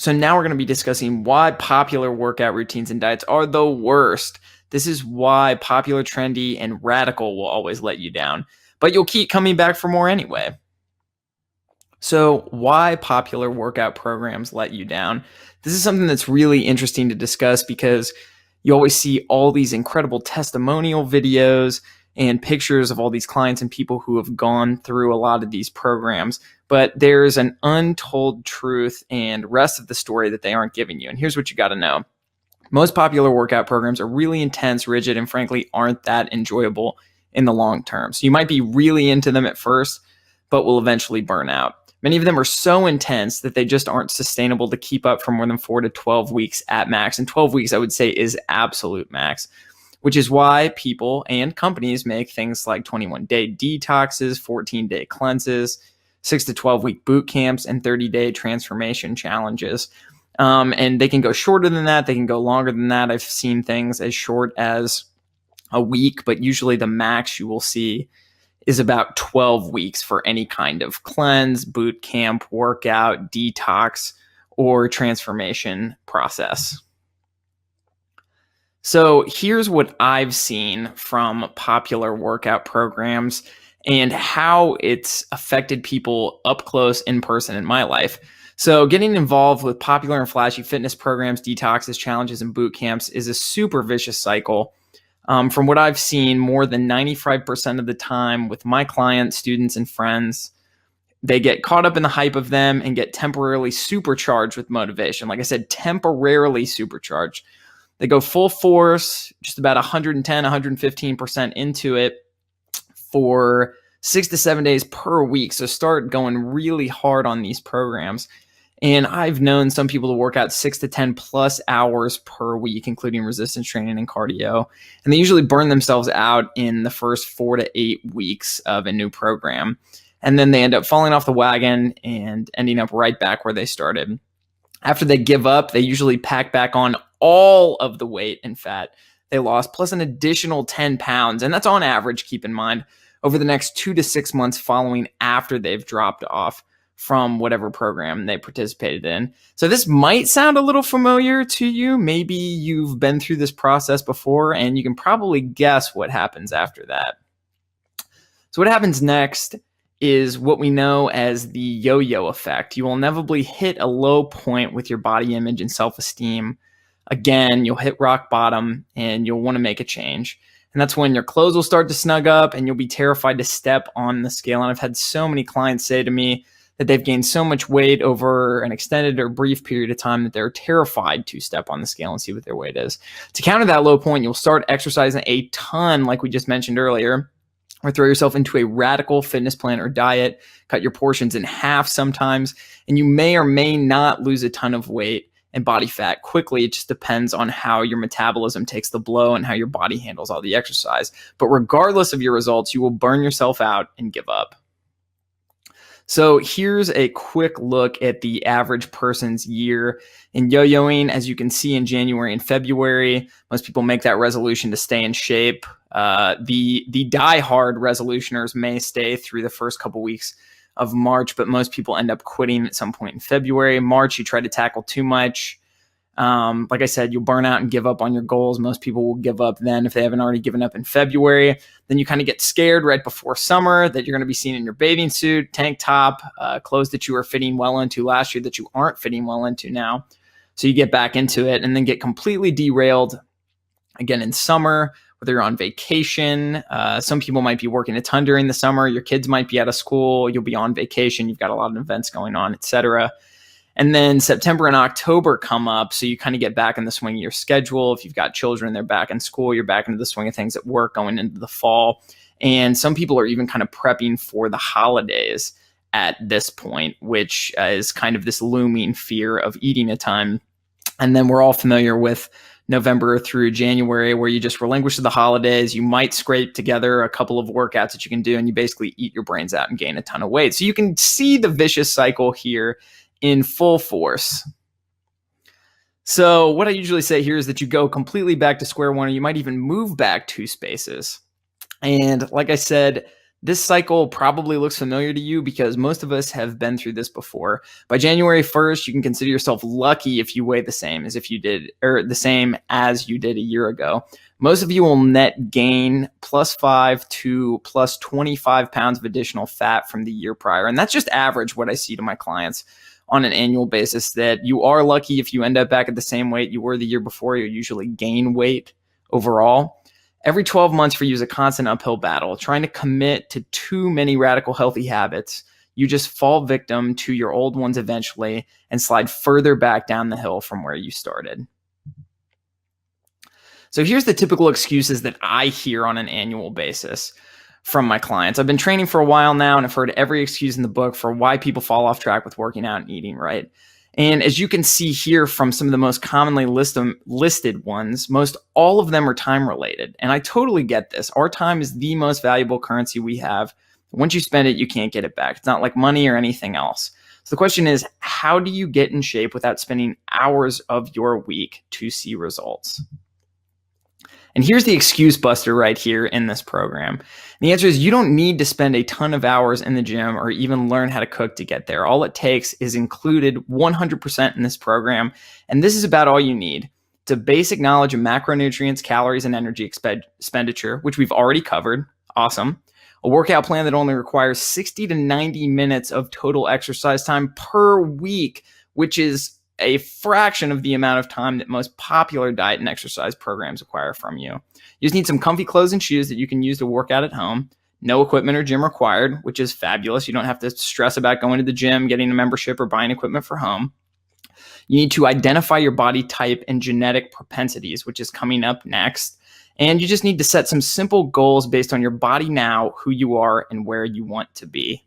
So now we're going to be discussing why popular workout routines and diets are the worst. This is why popular, trendy, and radical will always let you down, but you'll keep coming back for more anyway. So, why popular workout programs let you down? This is something that's really interesting to discuss because you always see all these incredible testimonial videos and pictures of all these clients and people who have gone through a lot of these programs. But there's an untold truth and rest of the story that they aren't giving you. And here's what you got to know. Most popular workout programs are really intense, rigid, and frankly aren't that enjoyable in the long term. So you might be really into them at first, but will eventually burn out. Many of them are so intense that they just aren't sustainable to keep up for more than 4 to 12 weeks at max. And 12 weeks, I would say, is absolute max, which is why people and companies make things like 21-day detoxes, 14-day cleanses, 6 to 12 week boot camps, and 30-day transformation challenges. And they can go shorter than that. They can go longer than that. I've seen things as short as a week, but usually the max you will see is about 12 weeks for any kind of cleanse, boot camp, workout, detox, or transformation process. So here's what I've seen from popular workout programs and how it's affected people up close in person in my life. So getting involved with popular and flashy fitness programs, detoxes, challenges, and boot camps is a super vicious cycle. From what I've seen, more than 95% of the time with my clients, students, and friends, they get caught up in the hype of them and get temporarily supercharged with motivation. Like I said, temporarily supercharged. They go full force, just about 110, 115% into it for 6 to 7 days per week. So start going really hard on these programs. And I've known some people to work out 6 to 10 plus hours per week, including resistance training and cardio. And they usually burn themselves out in the first 4 to 8 weeks of a new program. And then they end up falling off the wagon and ending up right back where they started. After they give up, they usually pack back on all of the weight and fat they lost, plus an additional 10 pounds. And that's on average, keep in mind, over the next 2 to 6 months following after they've dropped off from whatever program they participated in. So this might sound a little familiar to you. Maybe you've been through this process before, and you can probably guess what happens after that. So what happens next is what we know as the yo-yo effect. You will inevitably hit a low point with your body image and self-esteem. Again, you'll hit rock bottom and you'll want to make a change. And that's when your clothes will start to snug up and you'll be terrified to step on the scale. And I've had so many clients say to me that they've gained so much weight over an extended or brief period of time that they're terrified to step on the scale and see what their weight is. To counter that low point, you'll start exercising a ton, like we just mentioned earlier, or throw yourself into a radical fitness plan or diet, cut your portions in half sometimes, and you may or may not lose a ton of weight and body fat quickly. It just depends on how your metabolism takes the blow and how your body handles all the exercise. But regardless of your results, you will burn yourself out and give up. So here's a quick look at the average person's year in yo-yoing. As you can see, in January and February, most people make that resolution to stay in shape. The die-hard resolutioners may stay through the first couple weeks of March, but most people end up quitting at some point in February. March, you try to tackle too much. Like I said, you'll burn out and give up on your goals. Most people will give up then if they haven't already given up in February. Then you kind of get scared right before summer that you're going to be seen in your bathing suit, tank top, clothes that you were fitting well into last year that you aren't fitting well into now. So you get back into it and then get completely derailed again in summer, whether you're on vacation. Some people might be working a ton during the summer. Your kids might be out of school. You'll be on vacation. You've got a lot of events going on, etc. And then September and October come up, so you kind of get back in the swing of your schedule. If you've got children, they're back in school, you're back into the swing of things at work going into the fall. And some people are even kind of prepping for the holidays at this point, which is kind of this looming fear of eating a ton. And then we're all familiar with November through January, where you just relinquish the holidays. You might scrape together a couple of workouts that you can do, and you basically eat your brains out and gain a ton of weight. So you can see the vicious cycle here in full force. So what I usually say here is that you go completely back to square one, or you might even move back 2 spaces. And like I said, This cycle probably looks familiar to you because most of us have been through this before. By January 1st, you can consider yourself lucky if you weigh the same as if you did, or the same as you did a year ago. Most of you will net gain +5 to +25 pounds of additional fat from the year prior. And that's just average what I see to my clients on an annual basis, that you are lucky if you end up back at the same weight you were the year before. You usually gain weight overall. Every 12 months for you is a constant uphill battle. Trying to commit to too many radical healthy habits, you just fall victim to your old ones eventually and slide further back down the hill from where you started. So here's the typical excuses that I hear on an annual basis from my clients. I've been training for a while now, and I've heard every excuse in the book for why people fall off track with working out and eating right. And as you can see here from some of the most commonly listed ones, most all of them are time related. And I totally get this. Our time is the most valuable currency we have. Once you spend it, you can't get it back. It's not like money or anything else. So the question is, how do you get in shape without spending hours of your week to see results? And here's the excuse buster right here in this program. And the answer is, you don't need to spend a ton of hours in the gym or even learn how to cook to get there. All it takes is included 100% in this program. And this is about all you need. It's a basic knowledge of macronutrients, calories, and energy expenditure, which we've already covered. Awesome. A workout plan that only requires 60 to 90 minutes of total exercise time per week, which is a fraction of the amount of time that most popular diet and exercise programs require from you. You just need some comfy clothes and shoes that you can use to work out at home. No equipment or gym required, which is fabulous. You don't have to stress about going to the gym, getting a membership, or buying equipment for home. You need to identify your body type and genetic propensities, which is coming up next. And you just need to set some simple goals based on your body now, who you are, and where you want to be.